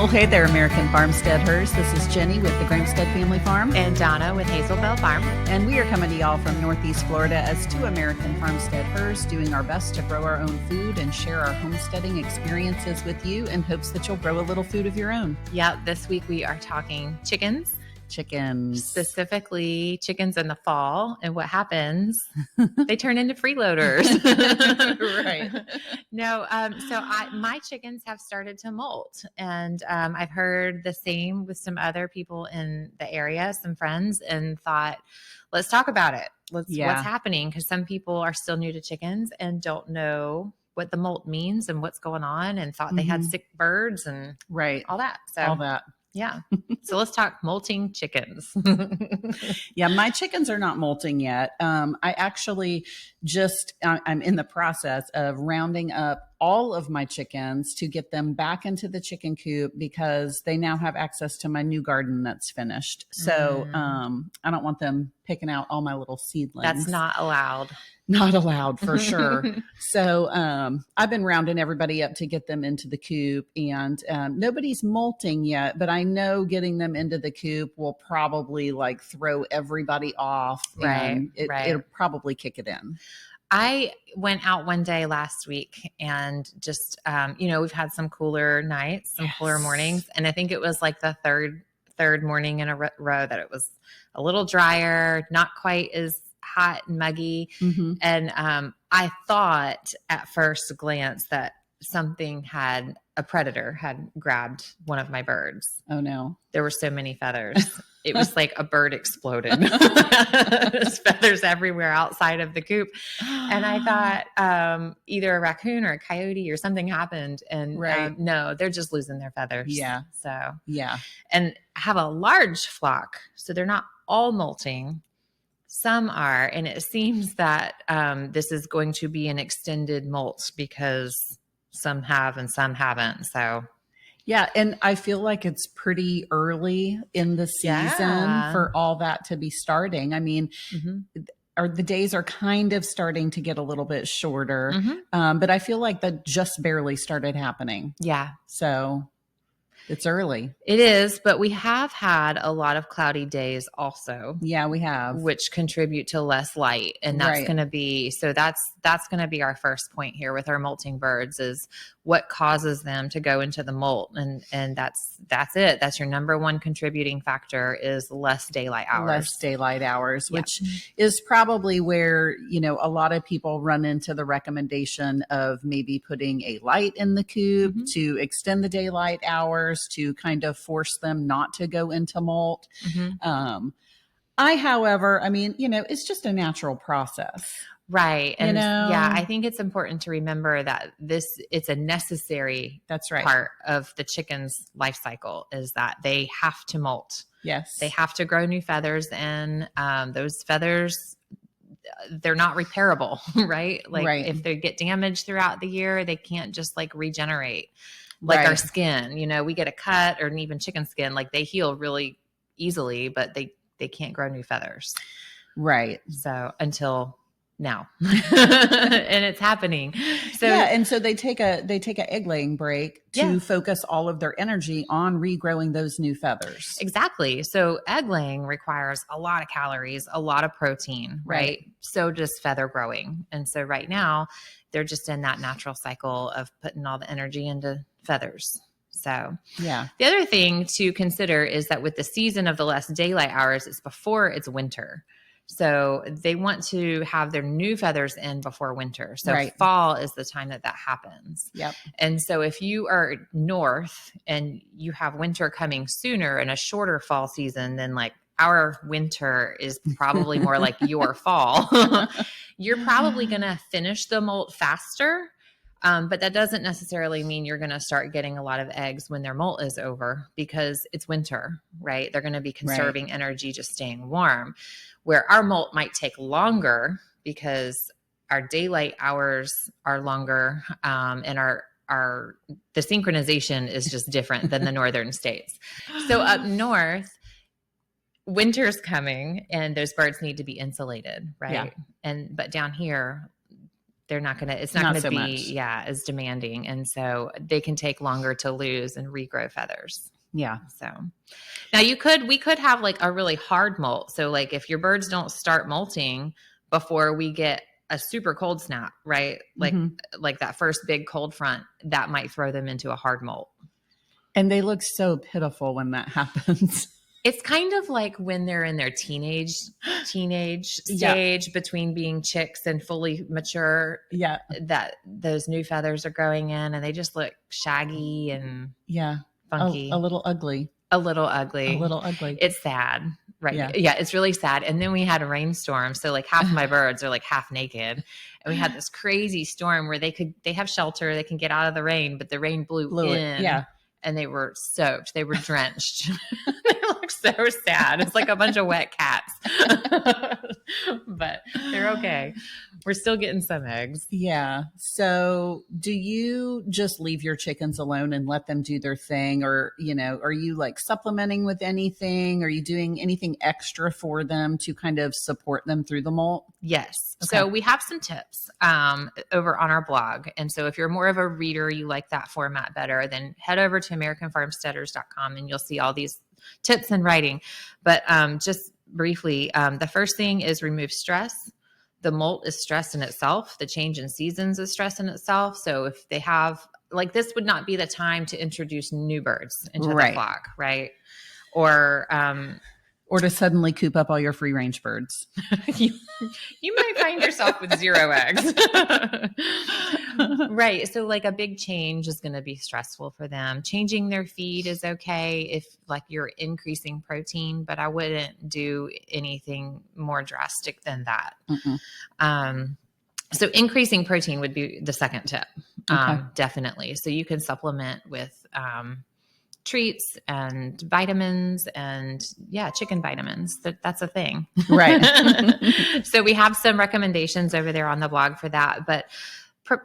Well, hey there, American Farmsteaders. This is Jenny with the Grahamstead Family Farm. And Donna with Hazel Belle Farm. And we are coming to y'all from Northeast Florida as two American farmsteaders, doing our best to grow our own food and share our homesteading experiences with you in hopes that you'll grow a little food of your own. Yeah, this week we are talking chickens. Specifically chickens in the fall. And what happens, they turn into freeloaders. Right. No, my chickens have started to molt. And I've heard the same with some other people in the area, some friends, and thought, let's talk about it. What's happening? Because some people are still new to chickens and don't know what the molt means and what's going on, and thought they had sick birds and all that. So all that. Yeah. So let's talk molting chickens. Yeah, my chickens are not molting yet. I actually I'm in the process of rounding up all of my chickens to get them back into the chicken coop because they now have access to my new garden that's finished. So I don't want them picking out all my little seedlings. That's not allowed. Not allowed for sure. So I've been rounding everybody up to get them into the coop, and nobody's molting yet, but I know getting them into the coop will probably like throw everybody off. And it'll probably kick it in. I went out one day last week and just, we've had some cooler nights, some cooler mornings. And I think it was like the third morning in a row that it was a little drier, not quite as hot and muggy. And I thought at first glance that a predator had grabbed one of my birds. Oh no. There were so many feathers. It was like a bird exploded. There's feathers everywhere outside of the coop. And I thought either a raccoon or a coyote or something happened. And no, they're just losing their feathers. Yeah. So, yeah. And I have a large flock. So they're not all molting. Some are. And it seems that this is going to be an extended molt because some have and some haven't. So yeah. And I feel like it's pretty early in the season for all that to be starting. I mean, the days are kind of starting to get a little bit shorter, but I feel like that just barely started happening. Yeah. So it's early. It is, but we have had a lot of cloudy days also. Yeah, we have. Which contribute to less light. And that's going to be, so that's going to be our first point here with our molting birds is what causes them to go into the molt. And that's it. That's your number one contributing factor is less daylight hours. Less daylight hours, which is probably where, a lot of people run into the recommendation of maybe putting a light in the coop to extend the daylight hours, to kind of force them not to go into molt. However, it's just a natural process. Right. And I think it's important to remember that it's a necessary part of the chicken's life cycle is that they have to molt. Yes. They have to grow new feathers, and those feathers, they're not repairable, right? If they get damaged throughout the year, they can't just regenerate. Our skin, we get a cut or even chicken skin, they heal really easily, but they can't grow new feathers. Right. So until now, and it's happening. So and so they take a egg laying break to focus all of their energy on regrowing those new feathers. Exactly. So egg laying requires a lot of calories, a lot of protein, right? So does feather growing. And so right now they're just in that natural cycle of putting all the energy into feathers. So the other thing to consider is that with the season of the less daylight hours, it's before it's winter. So they want to have their new feathers in before winter. So fall is the time that happens. Yep. And so if you are north and you have winter coming sooner and a shorter fall season, then our winter is probably more like your fall. You're probably going to finish the molt faster. But that doesn't necessarily mean you're going to start getting a lot of eggs when their molt is over because it's winter, right? They're going to be conserving energy, just staying warm. Where our molt might take longer because our daylight hours are longer, and the synchronization is just different than the northern states. So up north, winter's coming and those birds need to be insulated, right? But down here, They're not going to, it's not Not going to so be, much. as demanding. And so they can take longer to lose and regrow feathers. Yeah. So now we could have like a really hard molt. So like if your birds don't start molting before we get a super cold snap, right? Like that first big cold front, that might throw them into a hard molt. And they look so pitiful when that happens. It's kind of like when they're in their teenage stage between being chicks and fully mature. Yeah. That those new feathers are growing in and they just look shaggy and funky. A little ugly. A little ugly. A little ugly. It's sad. Right. Yeah. It's really sad. And then we had a rainstorm. So like half of my birds are like half naked. And we had this crazy storm where they have shelter. They can get out of the rain, but the rain blew in. Yeah. And they were soaked. They were drenched. They look so sad. It's like a bunch of wet cats. But they're okay. We're still getting some eggs. Yeah. So do you just leave your chickens alone and let them do their thing? Or, are you like supplementing with anything? Are you doing anything extra for them to kind of support them through the molt? Yes. Okay. So we have some tips over on our blog. And so if you're more of a reader, you like that format better, then head over to AmericanFarmsteaders.com and you'll see all these tips in writing. But just briefly, the first thing is remove stress. The molt is stress in itself. The change in seasons is stress in itself. So if they have, like, this would not be the time to introduce new birds into the flock, right? Or to suddenly coop up all your free range birds. you might find yourself with 0 eggs. Right. So like a big change is going to be stressful for them. Changing their feed is okay if like you're increasing protein, but I wouldn't do anything more drastic than that. So increasing protein would be the second tip. Definitely. So you can supplement with treats and vitamins and chicken vitamins. That's a thing. Right. So we have some recommendations over there on the blog for that, but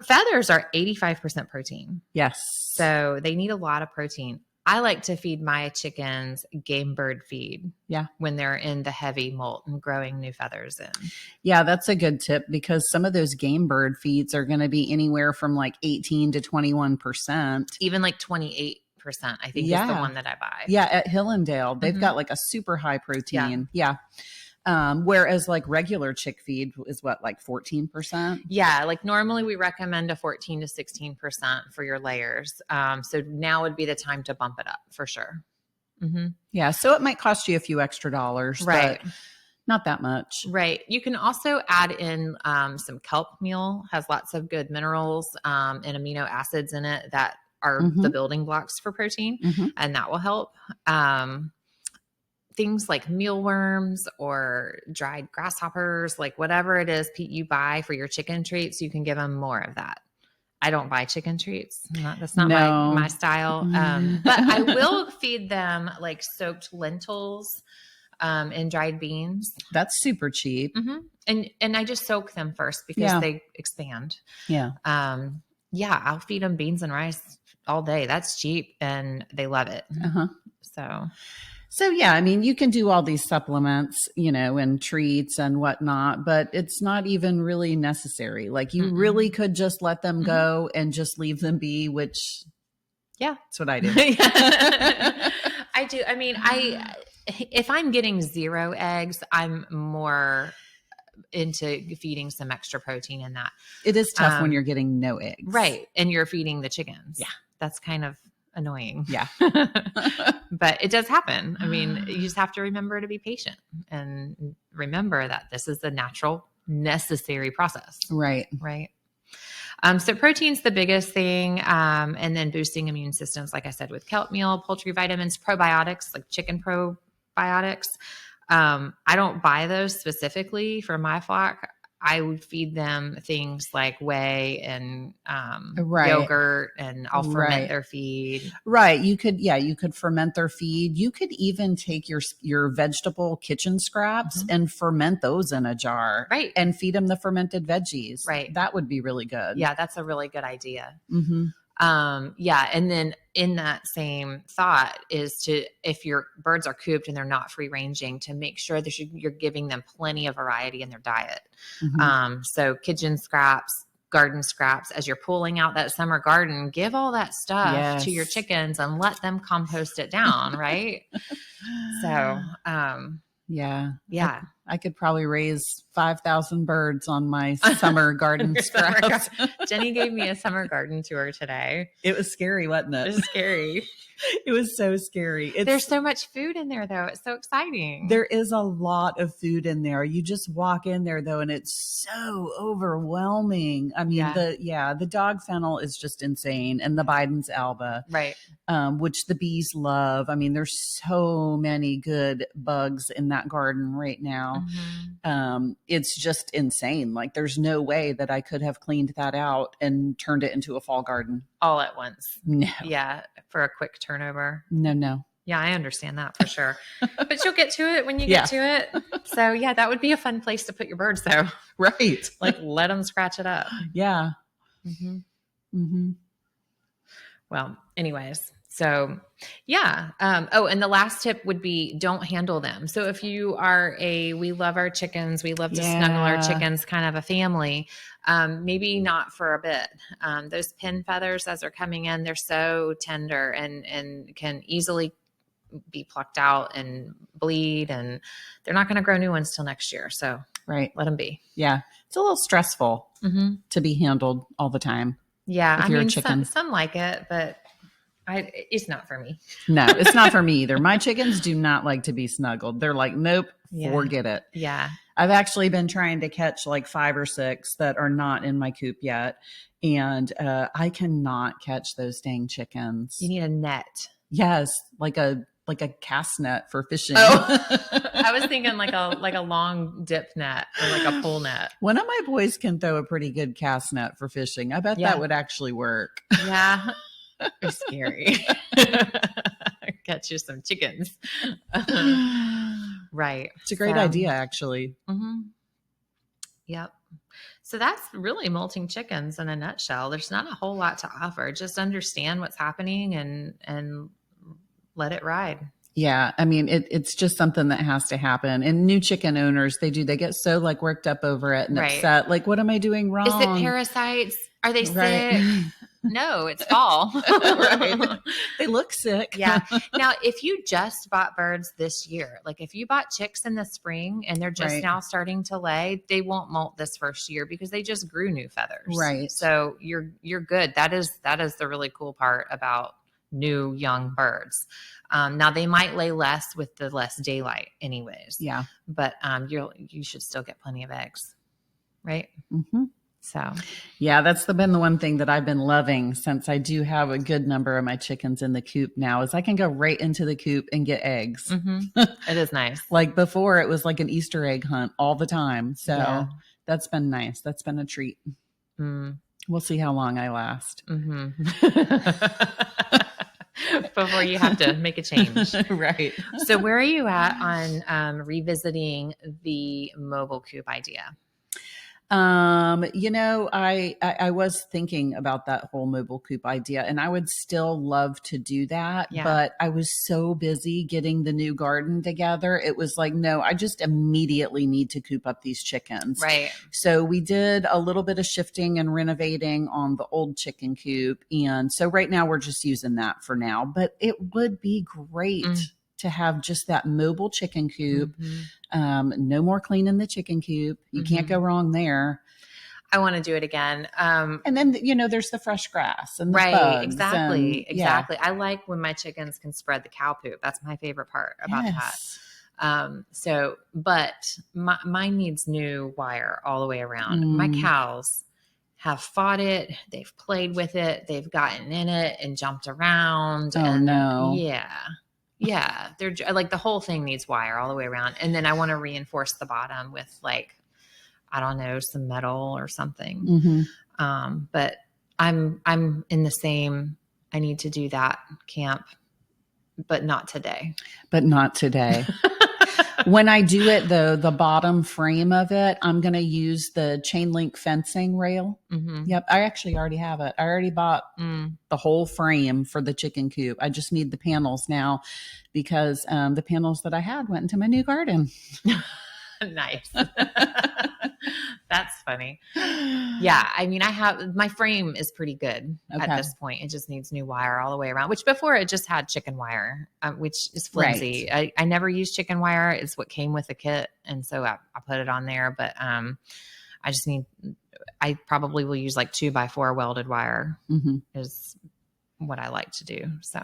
feathers are 85% protein. Yes. So they need a lot of protein. I like to feed my chickens game bird feed. Yeah. When they're in the heavy molt and growing new feathers in. Yeah, that's a good tip because some of those game bird feeds are going to be anywhere from like 18 to 21%. Even like 28%, I think is the one that I buy. Yeah. At Hillendale, they've got like a super high protein. Yeah. Whereas like regular chick feed is what, like 14%? Yeah. Like normally we recommend a 14 to 16% for your layers. So now would be the time to bump it up for sure. Yeah. So it might cost you a few extra dollars, right? But not that much. Right. You can also add in some kelp meal, has lots of good minerals and amino acids in it that are the building blocks for protein, and that will help. Things like mealworms or dried grasshoppers, like whatever it is you buy for your chicken treats, you can give them more of that. I don't buy chicken treats. That's not my style. But I will feed them like soaked lentils and dried beans. That's super cheap. And I just soak them first because they expand. Yeah. I'll feed them beans and rice all day. That's cheap and they love it. So yeah, I mean, you can do all these supplements, and treats and whatnot, but it's not even really necessary. Like you really could just let them go and just leave them be, which that's what I do. I do. I mean, if I'm getting 0 eggs, I'm more into feeding some extra protein in that. It is tough when you're getting no eggs. Right. And you're feeding the chickens. Yeah. That's kind of annoying. Yeah. But it does happen. I mean, you just have to remember to be patient and remember that this is a natural, necessary process. Right. Right. So protein's the biggest thing. And then boosting immune systems, like I said, with kelp meal, poultry vitamins, probiotics, like chicken probiotics. I don't buy those specifically for my flock. I would feed them things like whey and yogurt, and I'll ferment their feed. Right. You could ferment their feed. You could even take your vegetable kitchen scraps and ferment those in a jar. Right. And feed them the fermented veggies. Right. That would be really good. Yeah, that's a really good idea. And then in that same thought is if your birds are cooped and they're not free ranging, to make sure that you're giving them plenty of variety in their diet. So kitchen scraps, garden scraps as you're pulling out that summer garden, give all that stuff to your chickens and let them compost it down. Right. So, yeah. Yeah. I could probably raise 5,000 birds on my summer garden scraps. Jenny gave me a summer garden tour today. It was scary, wasn't it? It was scary. It was so scary. There's so much food in there, though. It's so exciting. There is a lot of food in there. You just walk in there, though, and it's so overwhelming. I mean, the dog fennel is just insane. And the Biden's alba, right? Which the bees love. I mean, there's so many good bugs in that garden right now. Mm-hmm. It's just insane. Like, there's no way that I could have cleaned that out and turned it into a fall garden all at once. No. Yeah, for a quick turnover. No. Yeah, I understand that for sure. But you'll get to it when you get to it. So yeah, that would be a fun place to put your birds, though. Right. Like, let them scratch it up. Yeah. Mm-hmm. Mm-hmm. Well, anyways. So yeah. And the last tip would be don't handle them. So if you are we love our chickens, we love to snuggle our chickens, kind of a family, maybe not for a bit. Those pin feathers as they're coming in, they're so tender and can easily be plucked out and bleed, and they're not going to grow new ones till next year. So let them be. Yeah. It's a little stressful to be handled all the time. Yeah. I mean, some like it, but it's not for me. No, it's not for me either. My chickens do not like to be snuggled. They're like, nope, forget it. Yeah. I've actually been trying to catch like 5 or 6 that are not in my coop yet. And I cannot catch those dang chickens. You need a net. Yes. Like a cast net for fishing. Oh, I was thinking like a long dip net or like a pull net. One of my boys can throw a pretty good cast net for fishing. I bet that would actually work. Yeah. It's scary. Catch you some chickens. Right. It's a great idea, actually. Mm-hmm. Yep. So that's really molting chickens in a nutshell. There's not a whole lot to offer. Just understand what's happening and let it ride. Yeah. I mean, it's just something that has to happen. And new chicken owners, they get so like worked up over it and upset. Like, what am I doing wrong? Is it parasites? Are they sick? No, it's fall. Right. They look sick. Yeah. Now, if you just bought birds this year, like if you bought chicks in the spring and they're just now starting to lay, they won't molt this first year because they just grew new feathers. Right. So you're good. That is the really cool part about new young birds. Now they might lay less with the less daylight anyways. Yeah. But you should still get plenty of eggs. Right. Mm-hmm. So, yeah, that's been the one thing that I've been loving since I do have a good number of my chickens in the coop now is I can go right into the coop and get eggs. Mm-hmm. It is nice. Like before it was like an Easter egg hunt all the time. So that's been nice. That's been a treat. Mm. We'll see how long I last. Mm-hmm. Before you have to make a change. Right. So where are you at on revisiting the mobile coop idea? I was thinking about that whole mobile coop idea and I would still love to do that, but I was so busy getting the new garden together. It was like, no, I just immediately need to coop up these chickens. Right. So we did a little bit of shifting and renovating on the old chicken coop. And so right now we're just using that for now, but it would be great to have just that mobile chicken coop. No more cleaning the chicken coop. You can't go wrong there. I want to do it again. And then, there's the fresh grass and the bugs. Exactly. I like when my chickens can spread the cow poop. That's my favorite part about that. But mine needs new wire all the way around. My cows have fought it. They've played with it. They've gotten in it and jumped around. Oh, no. Yeah. Yeah, they're like the whole thing needs wire all the way around. And then I want to reinforce the bottom with like, I don't know, some metal or something. But I'm in the same, I need to do that camp, but not today. When I do it though, the bottom frame of it, I'm going to use the chain link fencing rail. Yep. I actually already have it. I already bought the whole frame for the chicken coop. I just need the panels now because the panels that I had went into my new garden. Nice. That's funny. Yeah. I mean, my frame is pretty good at this point. It just needs new wire all the way around, which before it just had chicken wire, which is flimsy. Right. I never used chicken wire. It's what came with the kit. And so I put it on there, but I probably will use like 2x4 welded wire is what I like to do. So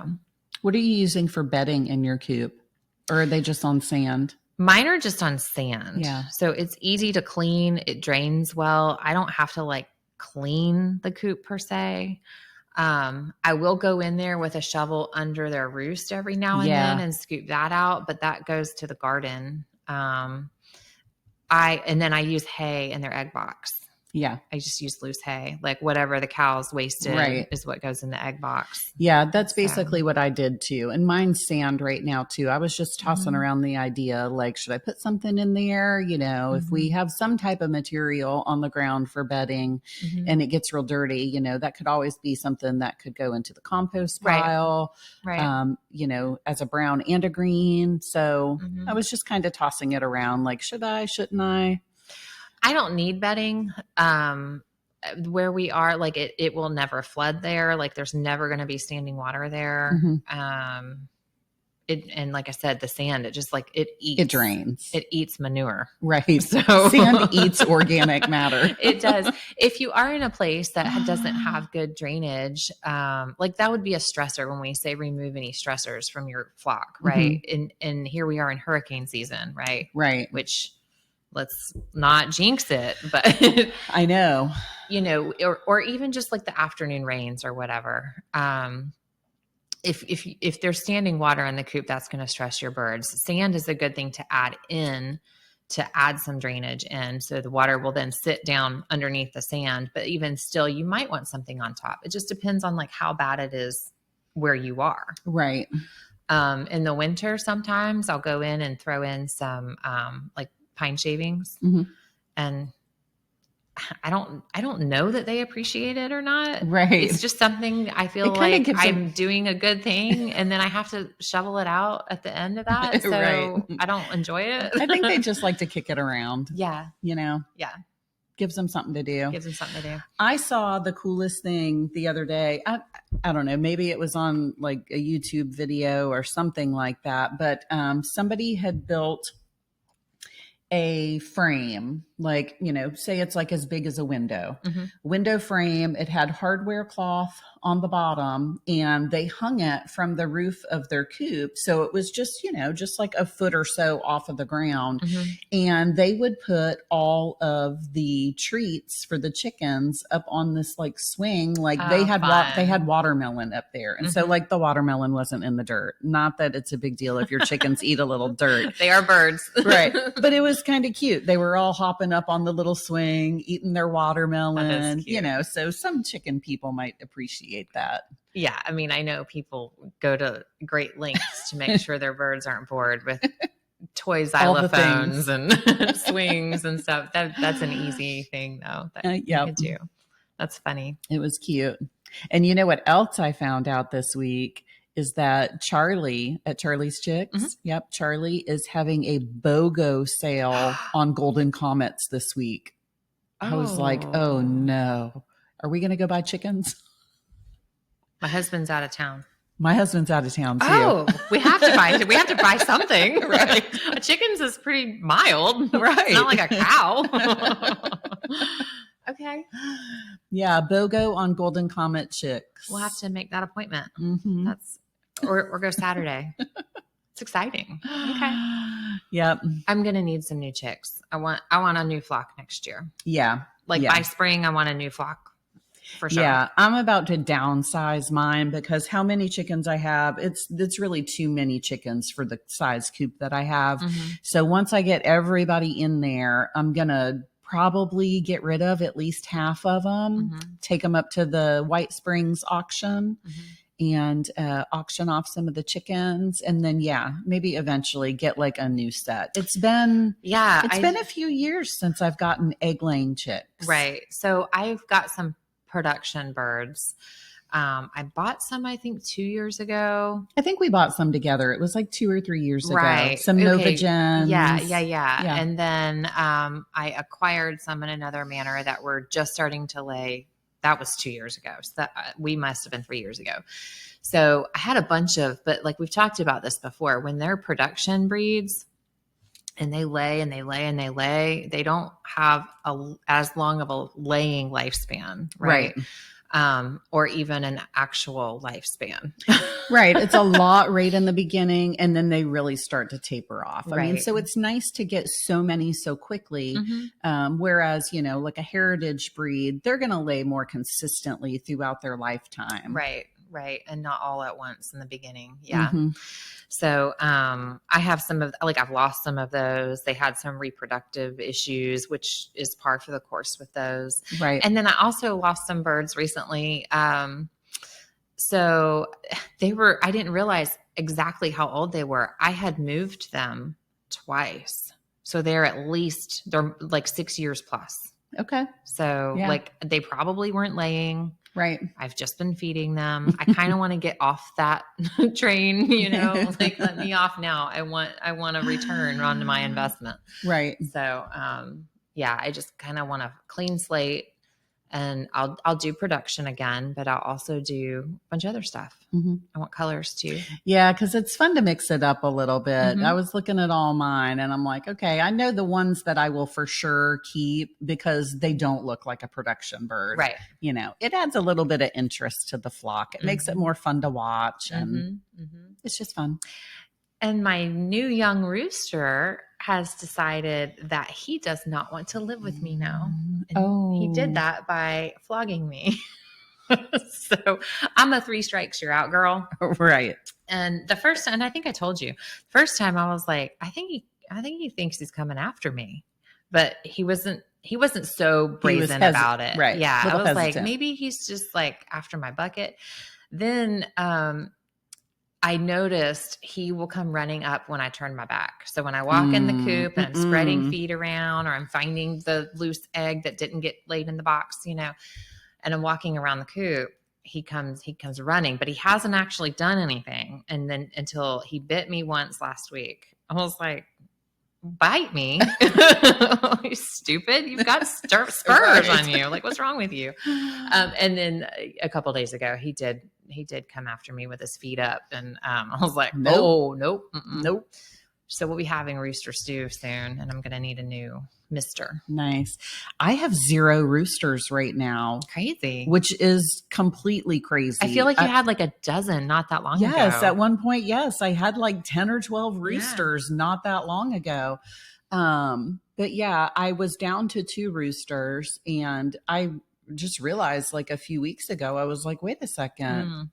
what are you using for bedding in your coop? Or are they just on sand? Mine are just on sand. Yeah. So it's easy to clean. It drains well. I don't have to like clean the coop per se. I will go in there with a shovel under their roost every now and then and scoop that out, but that goes to the garden. And then I use hay in their egg box. Yeah. I just use loose hay, like whatever the cows wasted is what goes in the egg box. Yeah. That's basically what I did too. And mine's sand right now too. I was just tossing around the idea, like, should I put something in there? You know, if we have some type of material on the ground for bedding and it gets real dirty, you know, that could always be something that could go into the compost pile, you know, as a brown and a green. So I was just kind of tossing it around, like, should I, shouldn't I? I don't need bedding. Where we are, like it will never flood there. Like there's never going to be standing water there. And like I said, the sand, it just like it drains. It eats manure. Right. So sand eats organic matter. It does. If you are in a place that doesn't have good drainage, like that would be a stressor when we say remove any stressors from your flock. Right. And here we are in hurricane season. Right. Right. Which, let's not jinx it, but I know, you know, or even just like the afternoon rains or whatever. If there's standing water in the coop, that's going to stress your birds. Sand is a good thing to add in to add some drainage in. So the water will then sit down underneath the sand, but even still, you might want something on top. It just depends on like how bad it is where you are. Right. In the winter, sometimes I'll go in and throw in some, like pine shavings and I don't know that they appreciate it or not. Right. It's just something I feel like I'm doing a good thing and then I have to shovel it out at the end of that. So I don't enjoy it. I think they just like to kick it around. Yeah. You know? Yeah. Gives them something to do. I saw the coolest thing the other day. I don't know, maybe it was on like a YouTube video or something like that, but somebody had built a frame, like, you know, say it's like as big as a window frame. It had hardware cloth on the bottom and they hung it from the roof of their coop. So it was just, you know, just like a foot or so off of the ground. And they would put all of the treats for the chickens up on this like swing. Like they had watermelon up there. And so like the watermelon wasn't in the dirt. Not that it's a big deal if your chickens eat a little dirt. They are birds. Right. But it was kind of cute. They were all hopping up on the little swing, eating their watermelon, you know, so some chicken people might appreciate that. Yeah. I mean, I know people go to great lengths to make sure their birds aren't bored with toy xylophones and swings and stuff. That's an easy thing though that you could do. That's funny. It was cute. And you know what else I found out this week is that Charlie at Charlie's Chicks, Charlie is having a BOGO sale on golden comets this week. I was like, oh no, are we going to go buy chickens? My husband's out of town. My husband's out of town too. Oh, we have to buy something. Right. A chicken's is pretty mild. Right. It's not like a cow. Okay. Yeah. BOGO on golden comet chicks. We'll have to make that appointment. That's, or go Saturday. It's exciting. Okay. Yep. I'm going to need some new chicks. I want a new flock next year. Yeah. Like by spring, I want a new flock. For sure. Yeah, I'm about to downsize mine because how many chickens I have, it's really too many chickens for the size coop that I have. So once I get everybody in there, I'm going to probably get rid of at least half of them, take them up to the White Springs auction and auction off some of the chickens. And then, maybe eventually get like a new set. It's been a few years since I've gotten egg laying chicks. Right. So I've got some production birds. I bought some, I think 2 years ago. I think we bought some together. It was like 2 or 3 years ago. Right. Some Okay. Novagens. Yeah. And then I acquired some in another manor that were just starting to lay. That was 2 years ago. So that we must have been 3 years ago. So I had a bunch of, but like we've talked about this before, when they're production breeds and they lay and they lay and they lay, they don't have as long of a laying lifespan. Right. Or even an actual lifespan. Right. It's a lot right in the beginning, and then they really start to taper off. I mean, Right. so it's nice to get so many so quickly. Whereas, like a heritage breed, they're going to lay more consistently throughout their lifetime. Right. And not all at once in the beginning. Yeah. So I have some of, like, I've lost some of those. They had some reproductive issues, which is par for the course with those. Right. And then I also lost some birds recently. So I didn't realize exactly how old they were. I had moved them twice. So they're like 6 years plus. Okay. So like they probably weren't laying. Right. I've just been feeding them. I kind of want to get off that train, like let me off now. I want a return on my investment. Right. So, I just kind of want a clean slate, and I'll do production again, but I'll also do a bunch of other stuff. I want colors too. Yeah, because it's fun to mix it up a little bit. I was looking at all mine and I'm like, okay, I know the ones that I will for sure keep because they don't look like a production bird. Right. It adds a little bit of interest to the flock. It makes it more fun to watch, and it's just fun. And my new young rooster has decided that he does not want to live with me now. And he did that by flogging me. So I'm a 3 strikes, you're out, girl. Right. And the first time, and I think I told you, first time I was like, I think he thinks he's coming after me, but he wasn't so brazen about it. Right. Yeah. I was hesitant. like, maybe he's just like after my bucket. Then, I noticed he will come running up when I turn my back. So when I walk in the coop and I'm spreading feed around, or I'm finding the loose egg that didn't get laid in the box, and I'm walking around the coop, he comes running, but he hasn't actually done anything. And then until he bit me once last week, I was like, bite me? You stupid. You've got spurs on you. Like, what's wrong with you? And then a couple of days ago, he did come after me with his feet up, and I was like, nope. So we'll be having rooster stew soon, and I'm going to need a new mister. Nice. I have 0 roosters right now. Crazy. Which is completely crazy. I feel like you had like a dozen not that long ago. Yes. At one point, yes. I had like 10 or 12 roosters not that long ago. But yeah, I was down to 2 roosters, and I just realized like a few weeks ago, I was like, wait a second.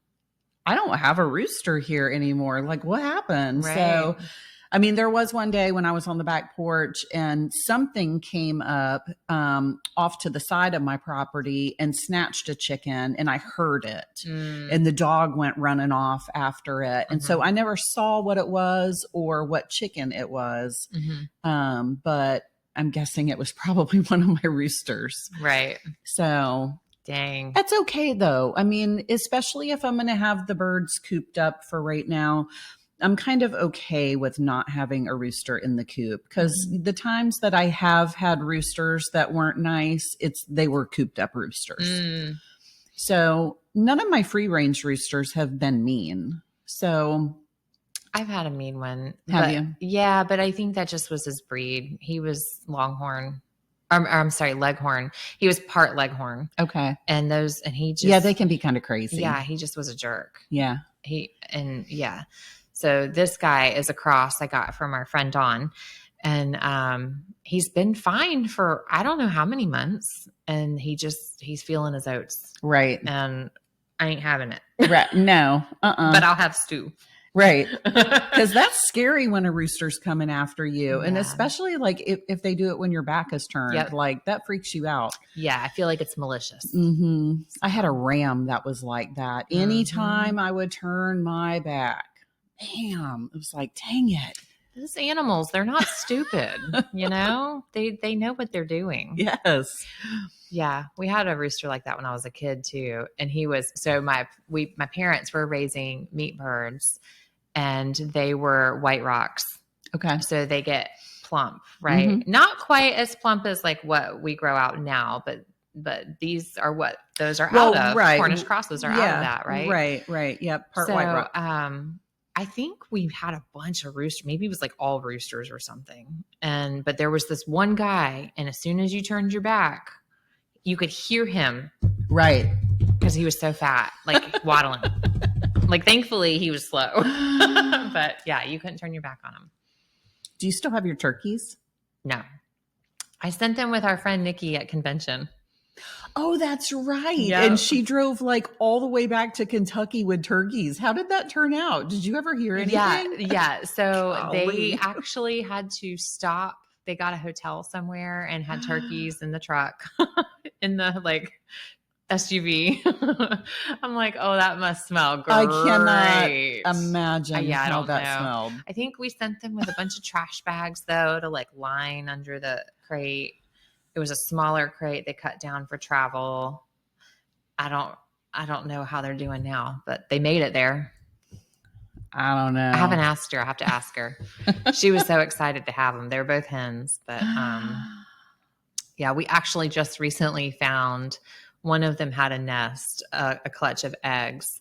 I don't have a rooster here anymore. Like, what happened? Right. So I mean, there was one day when I was on the back porch and something came up off to the side of my property and snatched a chicken, and I heard it. And the dog went running off after it. And so I never saw what it was or what chicken it was. But I'm guessing it was probably one of my roosters. Right. So dang. That's okay though. I mean, especially if I'm going to have the birds cooped up for right now, I'm kind of okay with not having a rooster in the coop, because the times that I have had roosters that weren't nice, they were cooped up roosters. So none of my free range roosters have been mean. So I've had a mean one. Have you? Yeah, but I think that just was his breed. He was Longhorn. I'm sorry, Leghorn. He was part Leghorn. Okay. And he just, they can be kind of crazy. Yeah, he just was a jerk. Yeah. So this guy is a cross I got from our friend Dawn, and he's been fine for I don't know how many months, and he's feeling his oats. Right. And I ain't having it. Right. No. But I'll have stew. Right. Because that's scary when a rooster's coming after you. And especially like if they do it when your back is turned, like that freaks you out. Yeah. I feel like it's malicious. I had a ram that was like that. Anytime I would turn my back, bam, it was like, dang it. those animals, they're not stupid, you know, they know what they're doing. Yes. Yeah. We had a rooster like that when I was a kid too. And he was, so my parents were raising meat birds and they were white rocks. Okay. So they get plump, right? Mm-hmm. Not quite as plump as like what we grow out now, but these are what those are Well, out of. right. Cornish crosses are out of that, right? Right. Yep. Part So, white rock. I think we had a bunch of roosters. Maybe it was like all roosters or something. But there was this one guy, and as soon as you turned your back, you could hear him. Right. Because he was so fat, like waddling. Like, thankfully, he was slow. But yeah, you couldn't turn your back on him. Do you still have your turkeys? No. I sent them with our friend Nikki at convention. Oh, that's right. Yep. And she drove like all the way back to Kentucky with turkeys. How did that turn out? Did you ever hear anything? Yeah. So Golly. they actually had to stop. They got a hotel somewhere and had turkeys in the truck in the like SUV. I'm like, oh, that must smell great. I cannot imagine how that smelled. I think we sent them with a bunch of trash bags though to like line under the crate. It was a smaller crate they cut down for travel. I don't know how they're doing now, but they made it there. I don't know. I haven't asked her. I have to ask her. She was so excited to have them. They're both hens, but yeah, we actually just recently found one of them had a nest, a clutch of eggs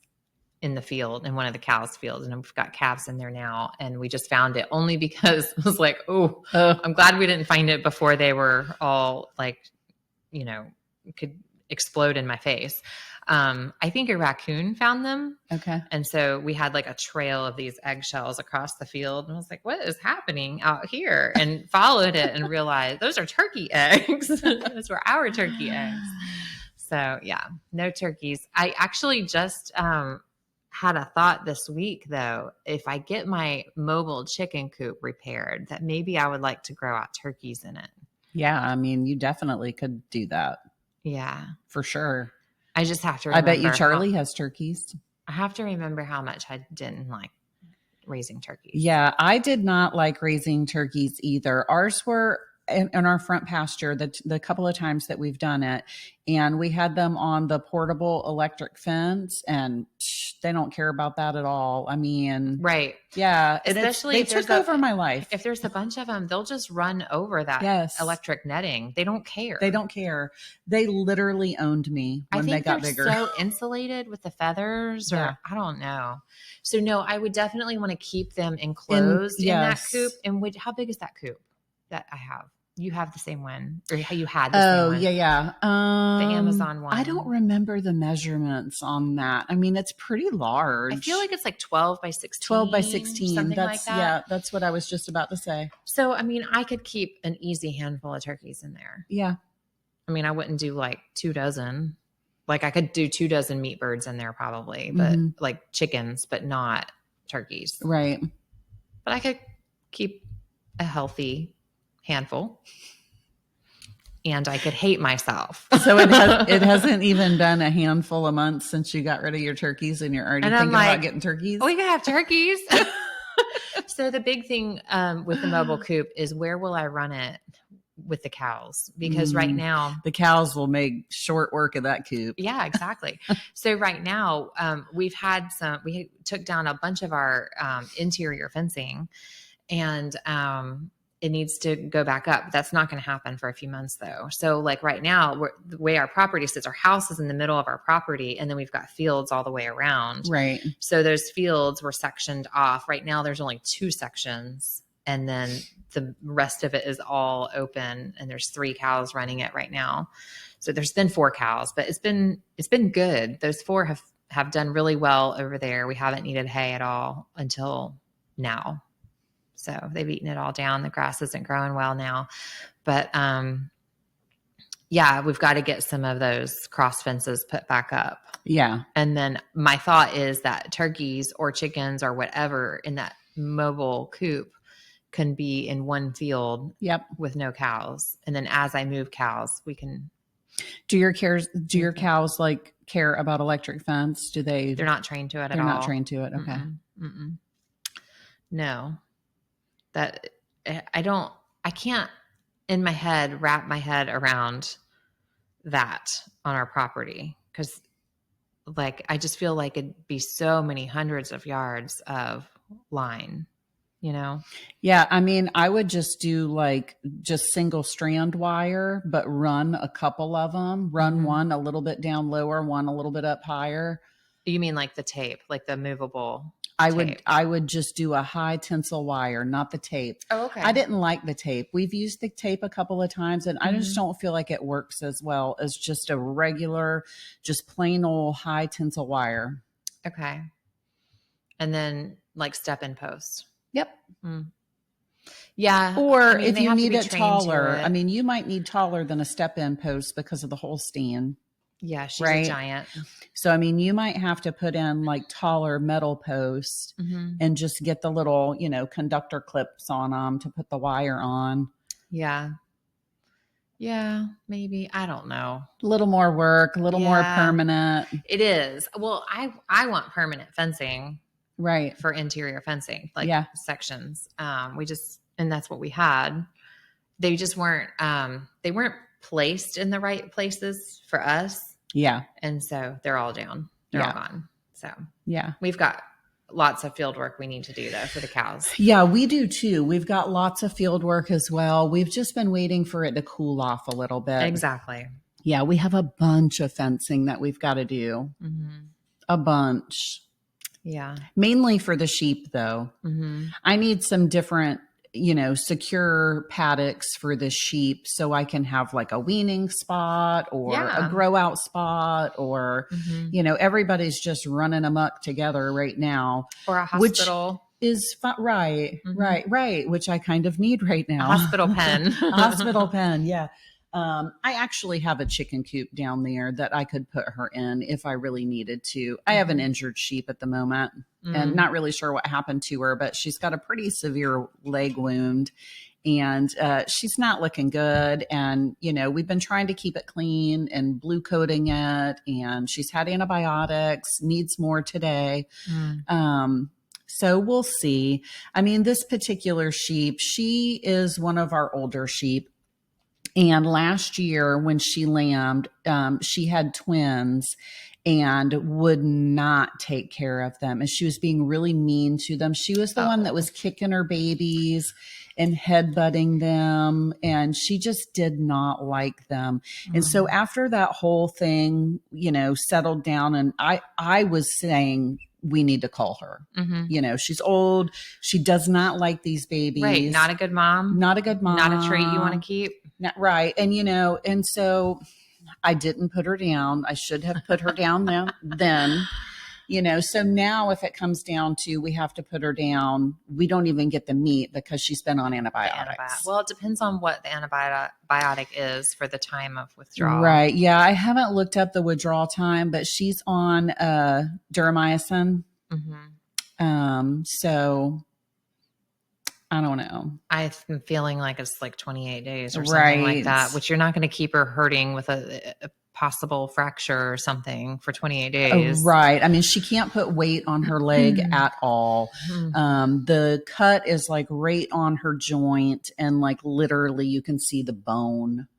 in the field, in one of the cows' fields, and we've got calves in there now. And we just found it only because it was like, oh, I'm glad we didn't find it before they were all like, you know, could explode in my face. I think a raccoon found them. Okay. And so we had like a trail of these eggshells across the field. And I was like, what is happening out here? And followed it and realized those are turkey eggs. Those were our turkey eggs. So yeah, no turkeys. I actually just had a thought this week though, if I get my mobile chicken coop repaired, that maybe I would like to grow out turkeys in it. Yeah. I mean, you definitely could do that. Yeah. For sure. I just have to remember. I bet you Charlie has turkeys. I have to remember how much I didn't like raising turkeys. Yeah, I did not like raising turkeys either. Ours were in our front pasture the couple of times that we've done it, and we had them on the portable electric fence, and they don't care about that at all. I mean, right. Yeah. Especially they took over my life. If there's a bunch of them, they'll just run over that electric netting. They don't care. They don't care. They literally owned me when they got bigger. So insulated with the feathers, or I don't know. So no, I would definitely want to keep them enclosed in that coop. And how big is that coop that I have? You have the same one, or you had the same one? Yeah. The Amazon one. I don't remember the measurements on that. I mean, it's pretty large. I feel like it's like 12 by 16. 12 by 16. Something like that. Yeah, that's what I was just about to say. So, I mean, I could keep an easy handful of turkeys in there. Yeah. I mean, I wouldn't do like 2 dozen. Like I could do 2 dozen meat birds in there probably, but like chickens, but not turkeys. Right. But I could keep a healthy handful, and I could hate myself. So it hasn't even been a handful of months since you got rid of your turkeys, and you're already thinking about getting turkeys. We can have turkeys. So the big thing with the mobile coop is, where will I run it with the cows? Because right now the cows will make short work of that coop. Yeah, exactly. So right now we took down a bunch of our interior fencing, and it needs to go back up. That's not going to happen for a few months though. So like right now, the way our property sits, our house is in the middle of our property, and then we've got fields all the way around. Right. So those fields were sectioned off. Right now there's only 2 sections, and then the rest of it is all open, and there's 3 cows running it right now. So there's been 4 cows, but it's been good. Those 4 have done really well over there. We haven't needed hay at all until now. So they've eaten it all down. The grass isn't growing well now, but yeah, we've got to get some of those cross fences put back up. Yeah. And then my thought is that turkeys or chickens or whatever in that mobile coop can be in one field. Yep. With no cows. And then as I move cows, we can. Do your cows like care about electric fence? They're not trained to it at all. They're not trained to it. Okay. No. that I can't in my head wrap my head around that on our property. Cause like, I just feel like it'd be so many hundreds of yards of line, you know? Yeah, I mean, I would just do like just single strand wire, but run a couple of them. Run one a little bit down lower, one a little bit up higher. You mean like the tape, like the movable tape? I would just do a high tensile wire, not the tape. Oh, okay. I didn't like the tape. We've used the tape a couple of times, and I just don't feel like it works as well as just a regular, just plain old high tensile wire. Okay. And then like step in post. Yep. Yeah. Or I mean, if they you have to need be it trained to taller, it. I mean, you might need taller than a step-in post because of the whole stand. Yeah, she's right? a giant. So, I mean, you might have to put in like taller metal posts and just get the little, you know, conductor clips on them to put the wire on. Yeah. Yeah, maybe. I don't know. A little more work, a little more permanent. It is. Well, I want permanent fencing. Right. For interior fencing, like sections. And that's what we had. They just weren't, they weren't placed in the right places for us. Yeah. And so they're all down. They're all gone. So yeah, we've got lots of field work we need to do though for the cows. Yeah, we do too. We've got lots of field work as well. We've just been waiting for it to cool off a little bit. Exactly. Yeah. We have a bunch of fencing that we've got to do. A bunch. Yeah. Mainly for the sheep though. I need some different, you know, secure paddocks for the sheep so I can have like a weaning spot or a grow out spot or, you know, everybody's just running amok together right now. Or a hospital. Which is right, right. Which I kind of need right now. A hospital pen. A hospital pen. Yeah. I actually have a chicken coop down there that I could put her in if I really needed to. I have an injured sheep at the moment and not really sure what happened to her, but she's got a pretty severe leg wound and she's not looking good. And, you know, we've been trying to keep it clean and blue coating it. And she's had antibiotics, needs more today. So we'll see. I mean, this particular sheep, she is one of our older sheep. And last year when she lambed, she had twins and would not take care of them. And she was being really mean to them. She was the one that was kicking her babies and headbutting them. And she just did not like them. And so after that whole thing, you know, settled down and I was saying, we need to call her. You know, she's old. She does not like these babies. Right. Not a good mom. Not a good mom. Not a trait you want to keep. Not right. And, you know, and so I didn't put her down. I should have put her down then, you know, so now if it comes down to, we have to put her down, we don't even get the meat because she's been on antibiotics. Well, it depends on what the antibiotic is for the time of withdrawal. Right. Yeah. I haven't looked up the withdrawal time, but she's on dermycin. So I don't know. I'm feeling like it's like 28 days or something like that, which you're not going to keep her hurting with a possible fracture or something for 28 days. Right. I mean, she can't put weight on her leg at all. The cut is like right on her joint and like literally you can see the bone.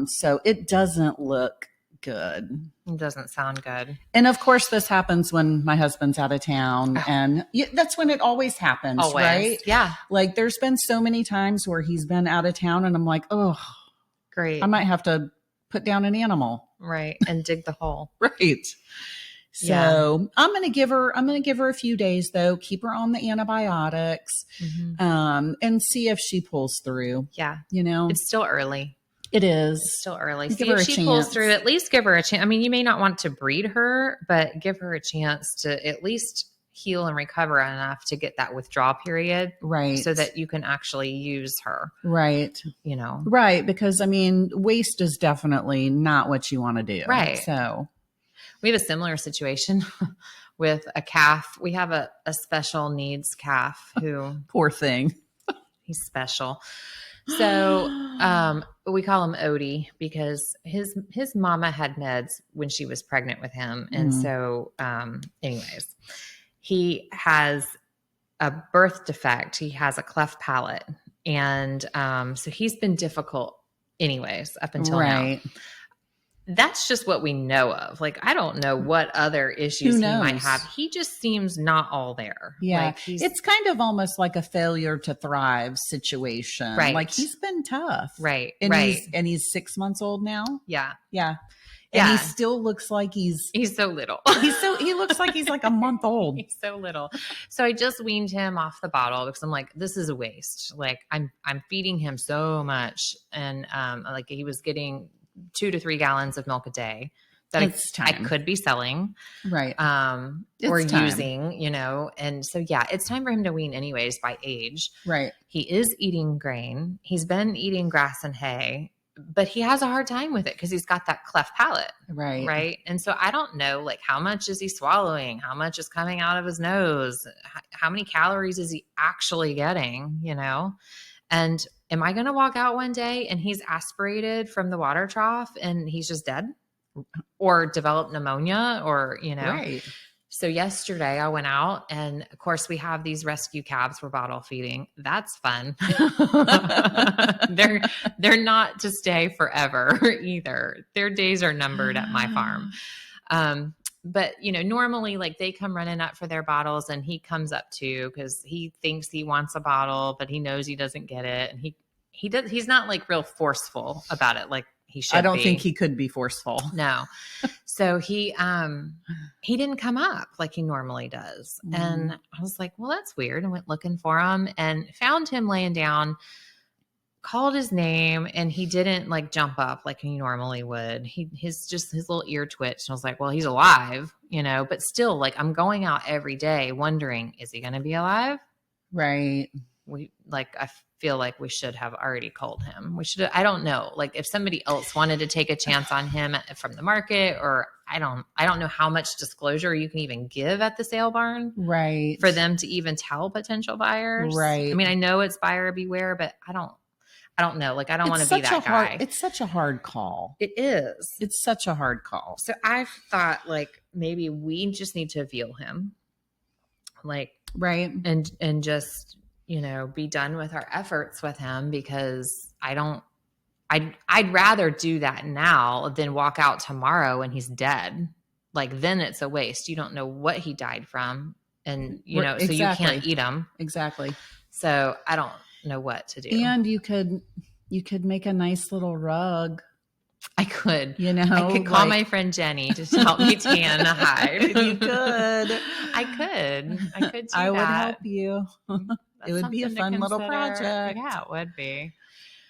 So it doesn't look good. It doesn't sound good. And of course, this happens when my husband's out of town. And that's when it always happens, right? Yeah. Like there's been so many times where he's been out of town and I'm like, oh, great. I might have to put down an animal. Right. And dig the hole. Right. So I'm going to give her a few days though, keep her on the antibiotics, and see if she pulls through. Yeah. You know, it's still early. It is. It's still early. Give See her if a she chance. pulls through, at least give her a chance. I mean, you may not want to breed her, but give her a chance to at least heal and recover enough to get that withdrawal period. Right. So that you can actually use her. Right. You know. Right. Because I mean, waste is definitely not what you want to do. Right. So we have a similar situation with a calf. We have a special needs calf who poor thing. He's special. So we call him Odie because his mama had meds when she was pregnant with him. And so anyways, he has a birth defect. He has a cleft palate. And so he's been difficult anyways up until now. That's just what we know of. Like, I don't know what other issues he might have. He just seems not all there. Yeah. Like it's kind of almost like a failure to thrive situation. Right. Like, he's been tough. Right. And he's 6 months old now. Yeah. Yeah. And he still looks like he's so little. He looks like he's like a month old. He's so little. So I just weaned him off the bottle because I'm like, this is a waste. Like, I'm feeding him so much. And like, he was getting 2 to 3 gallons of milk a day that I could be selling. Right. Or using, you know. And so, yeah, it's time for him to wean anyways by age. Right. He is eating grain. He's been eating grass and hay, but he has a hard time with it because he's got that cleft palate. Right. Right. And so I don't know, like, how much is he swallowing? How much is coming out of his nose? How many calories is he actually getting, you know? And am I going to walk out one day and he's aspirated from the water trough and he's just dead or developed pneumonia or, you know? Right. So yesterday I went out and of course we have these rescue calves we're bottle feeding. That's fun. They're not to stay forever either. Their days are numbered at my farm. But, you know, normally like they come running up for their bottles and he comes up too because he thinks he wants a bottle, but he knows he doesn't get it. And he's not like real forceful about it. Like he should be. I don't think he could be forceful. No. So he didn't come up like he normally does. And I was like, well, that's weird. I went looking for him and found him laying down, called his name, and he didn't like jump up like he normally would. His little ear twitched. And I was like, well, he's alive, you know, but still, like, I'm going out every day wondering, is he going to be alive? Right. I feel like we should have already called him. I don't know. Like, if somebody else wanted to take a chance on him from the market, or I don't know how much disclosure you can even give at the sale barn. Right. For them to even tell potential buyers. Right. I mean, I know it's buyer beware, but I don't know. Like, I don't want to be that guy. It's such a hard call. It is. It's such a hard call. So I thought like maybe we just need to veal him. Like, right. And just, you know, be done with our efforts with him because I'd rather do that now than walk out tomorrow and he's dead. Like, then it's a waste. You don't know what he died from. And, you know, so you can't eat him. Exactly. So I don't know what to do. And you could make a nice little rug. I could. You know, I could call my friend Jenny to help me tan the hide. You could. I could do I that. would help you. It would be a fun little project. Yeah, it would be.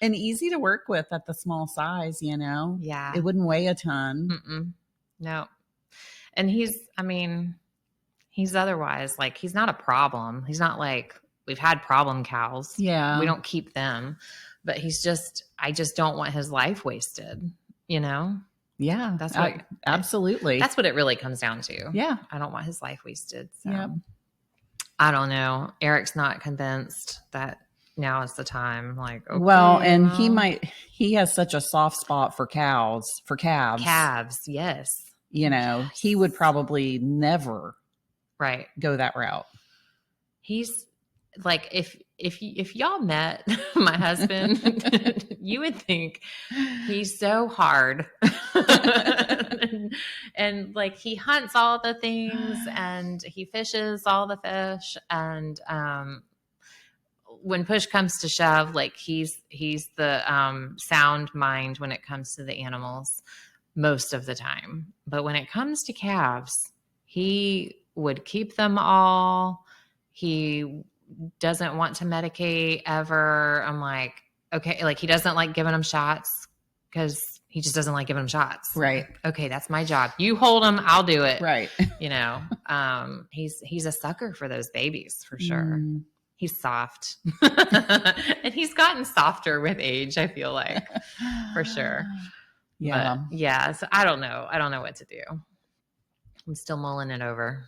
And easy to work with at the small size, you know? Yeah. It wouldn't weigh a ton. No. And he's otherwise, like, he's not a problem. He's not like, we've had problem cows. Yeah. We don't keep them. But I just don't want his life wasted, you know? Yeah. That's what absolutely. That's what it really comes down to. Yeah. I don't want his life wasted. So yeah. I don't know. Eric's not convinced that now is the time. Like, okay, well, and he has such a soft spot for calves. Calves, yes. You know, he would probably never go that route. He's like, if y'all met my husband, you would think he's so hard. and like, he hunts all the things and he fishes all the fish. And when push comes to shove, like, he's the sound mind when it comes to the animals most of the time. But when it comes to calves, he would keep them all. He doesn't want to medicate ever. I'm like, okay, like, he doesn't like giving them shots because he just doesn't like giving them shots. Right. Okay, that's my job. You hold them, I'll do it. Right. You know, he's a sucker for those babies for sure. He's soft. And he's gotten softer with age, I feel like, for sure. Yeah. But, yeah. So I don't know. I don't know what to do. I'm still mulling it over.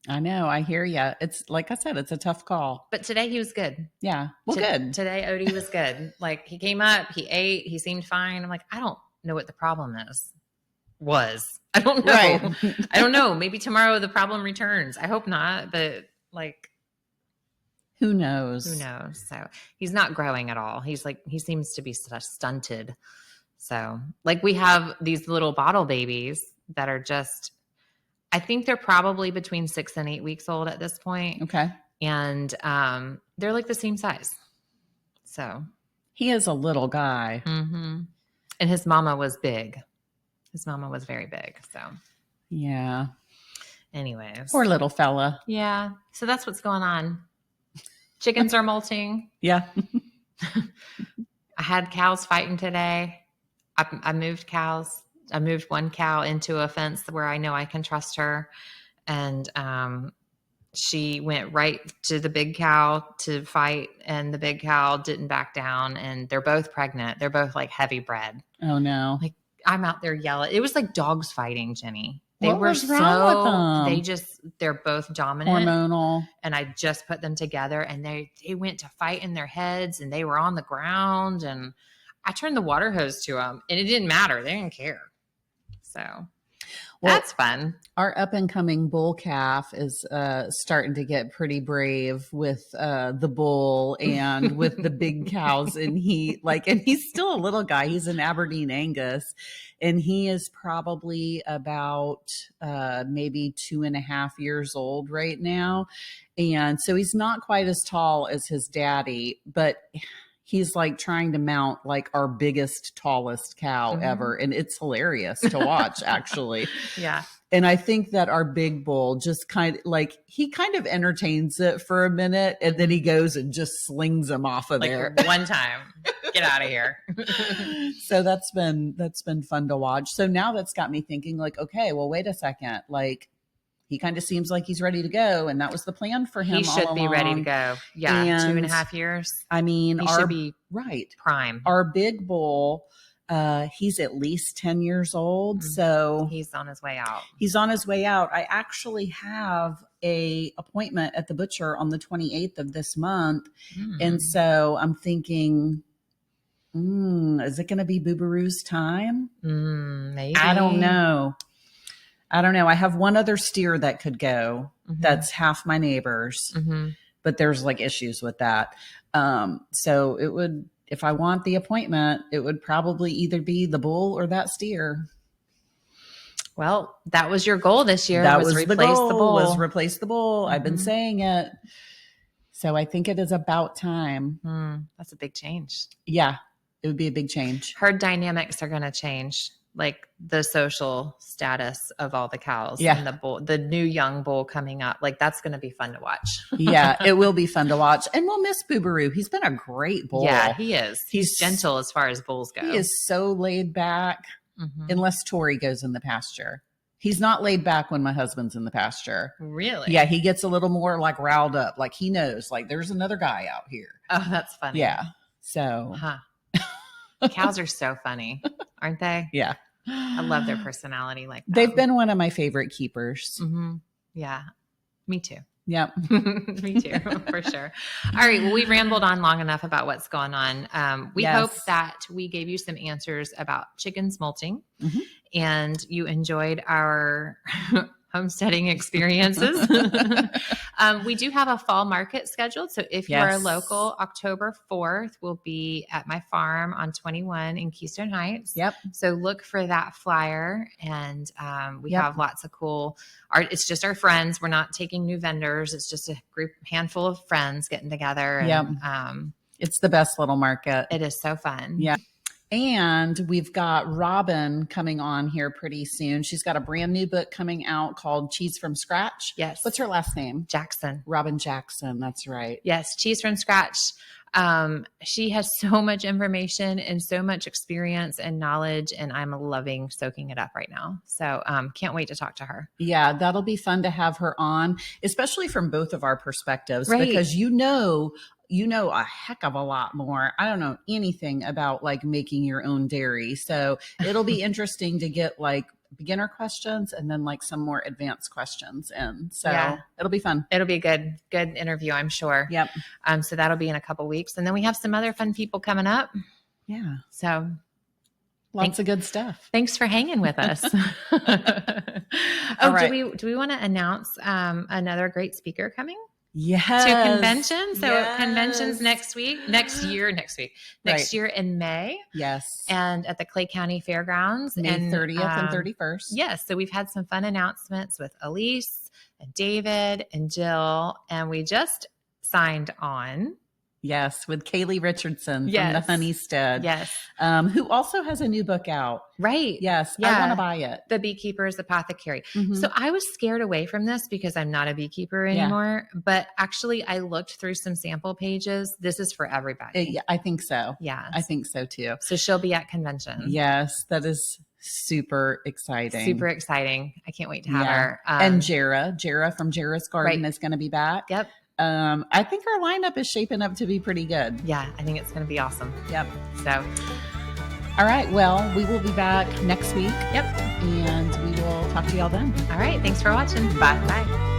I know. I hear you. It's like I said, it's a tough call. But today he was good. Yeah. Well, good. Today Odie was good. Like, he came up, he ate, he seemed fine. I'm like, I don't know what the problem is. I don't know. Right. I don't know. Maybe tomorrow the problem returns. I hope not. But like, Who knows? Who knows? So he's not growing at all. He seems to be stunted. So like we have these little bottle babies that are just, I think they're probably between 6 and 8 weeks old at this point. Okay. And they're like the same size. So he is a little guy. Mm-hmm. And his mama was big. His mama was very big. So yeah. Anyways. Poor little fella. Yeah. So that's what's going on. Chickens are molting. Yeah. I had cows fighting today. I moved cows. I moved one cow into a fence where I know I can trust her. And she went right to the big cow to fight. And the big cow didn't back down. And they're both pregnant. They're both like heavy bred. Oh, no. Like I'm out there yelling. It was like dogs fighting, Jenny. They what were was wrong with them? They're both dominant. Hormonal. And I just put them together and they went to fight in their heads and they were on the ground and I turned the water hose to them and it didn't matter. They didn't care. So that's fun. Our up and coming bull calf is starting to get pretty brave with the bull and with the big cows. And he's still a little guy. He's an Aberdeen Angus and he is probably about maybe 2.5 years old right now. And so he's not quite as tall as his daddy, but he's like trying to mount like our biggest, tallest cow ever. And it's hilarious to watch, actually. Yeah. And I think that our big bull just kind of entertains it for a minute and then he goes and just slings him off of there. One time, get out of here. So that's been fun to watch. So now that's got me thinking like, okay, well, wait a second. Like he kind of seems like he's ready to go. And that was the plan for him. He should be ready to go. Yeah. And 2.5 years. I mean, he should be right. Prime. Our big bull, he's at least 10 years old. So he's on his way out. I actually have a appointment at the butcher on the 28th of this month. And so I'm thinking, is it going to be Boobaroo's time? Maybe. I don't know. I have one other steer that could go. That's half my neighbor's, but there's like issues with that. So it would, if I want the appointment, it would probably either be the bull or that steer. Well, that was your goal this year. That was replace the goal, the bull. was replace the bull. I've been saying it. So I think it is about time. That's a big change. Yeah, it would be a big change. Herd dynamics are going to change. Like the social status of all the cows and the new young bull coming up. Like that's going to be fun to watch. Yeah, it will be fun to watch. And we'll miss Boobaroo. He's been a great bull. Yeah, he is. He's gentle as far as bulls go. He is so laid back unless Tori goes in the pasture. He's not laid back when my husband's in the pasture. Really? Yeah, he gets a little more like riled up. Like he knows like there's another guy out here. Oh, that's funny. Yeah. So. Cows are so funny, aren't they? Yeah. I love their personality like that. They've been one of my favorite keepers. Yeah. Me too. Yep. Me too, for sure. All right. Well, we rambled on long enough about what's going on. We hope that we gave you some answers about chickens molting and you enjoyed our homesteading experiences. We do have a fall market scheduled. So if you are local, October 4th will be at my farm on 21 in Keystone Heights. Yep. So look for that flyer and we have lots of cool art. It's just our friends. We're not taking new vendors. It's just a handful of friends getting together. And, it's the best little market. It is so fun. Yeah. And we've got Robin coming on here pretty soon. She's got a brand new book coming out called Cheese from Scratch. Yes. What's her last name? Jackson. Robin Jackson. That's right. Yes. Cheese from Scratch. She has so much information and so much experience and knowledge, and I'm loving soaking it up right now. So can't wait to talk to her. Yeah, that'll be fun to have her on, especially from both of our perspectives, because you know a heck of a lot more. I don't know anything about like making your own dairy. So it'll be interesting to get like beginner questions and then like some more advanced questions. And so it'll be fun. It'll be a good interview, I'm sure. Yep. So that'll be in a couple weeks. And then we have some other fun people coming up. Yeah. So lots of good stuff. Thanks for hanging with us. Right. Do we want to announce another great speaker coming? Yes. to convention. So Yes. conventions next year in May. Yes. And at the Clay County Fairgrounds. May 30th and 31st. Yes. So we've had some fun announcements with Elise and David and Jill, and we just signed on. Yes, with Kaylee Richardson from the Homestead. Yes. Who also has a new book out. Right. Yes. Yeah. I want to buy it. The Beekeeper's Apothecary. Mhm. So I was scared away from this because I'm not a beekeeper anymore. But actually, I looked through some sample pages. This is for everybody. Yeah, I think so. Yeah. I think so too. So she'll be at convention. Yes, that is super exciting. Super exciting. I can't wait to have her. And Jara from Jara's Garden is going to be back. Yep. I think our lineup is shaping up to be pretty good. Yeah, I think it's going to be awesome. Yep. So, all right. Well, we will be back next week. Yep. And we will talk to y'all then. All right. Thanks for watching. Bye. Bye.